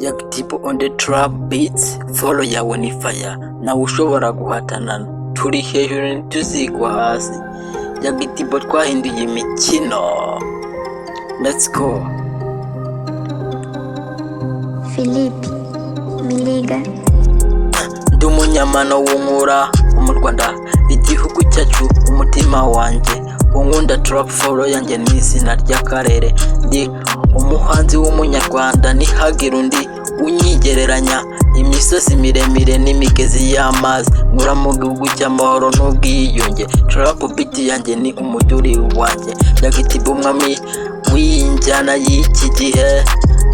Jack Tipo on the trap beats, follow yawe ni fire, nawe ushobora guhatana turi hejuru ntituzigwa hasi. Jack Tipo twahinduye imikino, let's go. Philippe Miliga Ndi umunyamano w'umura mu Rwanda, igihugu cyacu, umutima wanjye unkunda. Trap follow yanjye ni izina ry'akarere. Ndi umuhanzi w'umunyarwanda, ntihagira undi unyigereranya. Imisozi miremire n'imigezi y'amazi, nkura mu gihugu cy'amahoro n'ubwiyunge. Trap beat yanjye ni umuduri wanjye. Jack Tipo umwami w'injyana y'iki gihe,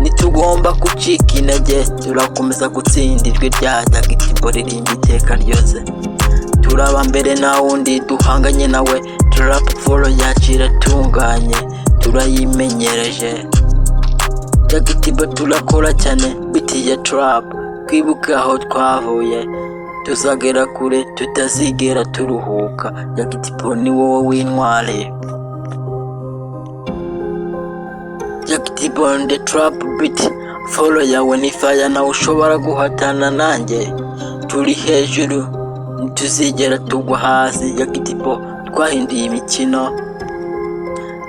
ntitugomba gucika intege, turakomeza gutsinda ijwi rya Jack Tipo ririmba iteka ryose. Turaba mbere nta wundi duhanganye nawe, trap follow yacu iratunganye, turayimenyereje. Jack Tipo turakora cyane beat ya trap, twibuke aho twavuye, tuzagera kure tutazigera turuhuka. Jack Tipo ni wowe w'intwari. Jack Tipo on the trap beat, follow yawe ni fire, nawe ushobora guhatana nanjye turi hejuru ntituzigera tugwa hasi. Jack Tipo twahinduye imikino.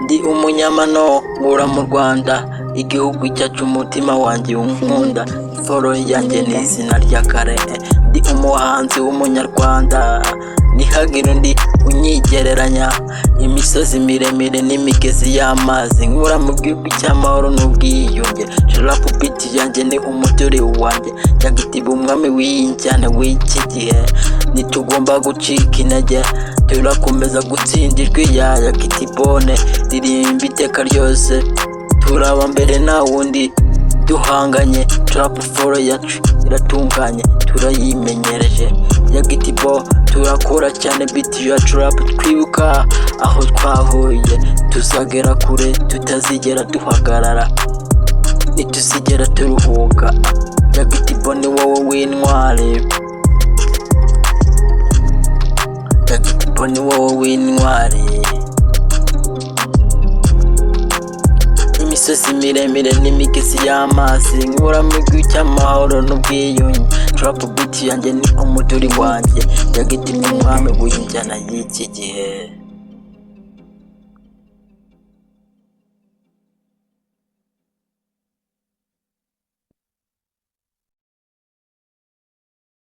Ndi umunyamano nkura mu Rwanda, igihugu cyacu, umutima wanjye unkunda. Follow yanjye ni izina ry'akarere. Ndi umuhanzi w'umunyarwanda, ntihagira undi unyigereranya. Imisozi miremire n'imigezi y'amazi, nkura mu gihugu cy'amahoro n'ubwiyunge. Trap beat yanjye ni umuduri wanjye. Jack Tipo umwami w'injyana w'iki gihe, ntitugomba gucika intege, turakomeza gutsinda ijwi ya Jack Tipo ririmba iteka ryose. Turaba mbere nta wundi duhanganye, trap follow yacu iratunganye, turayimenyereje. Jack Tipo turakora cyane beat ya trap, twibuka aho twavuye, tuzagera kure tutazigera duhagarara, ntituzigera turuhuka. Jack Tipo ni wowe w'intwari. Jack Tipo ni wowe w'intwari. Imisozi miremire n'imigezi y'amazi, nkura mu gihugu cy'amahoro n'ubwiyunge. Trap beat yanjye ni umuduri wanjye. Jack Tipo umwami w'injyana y'iki gihe.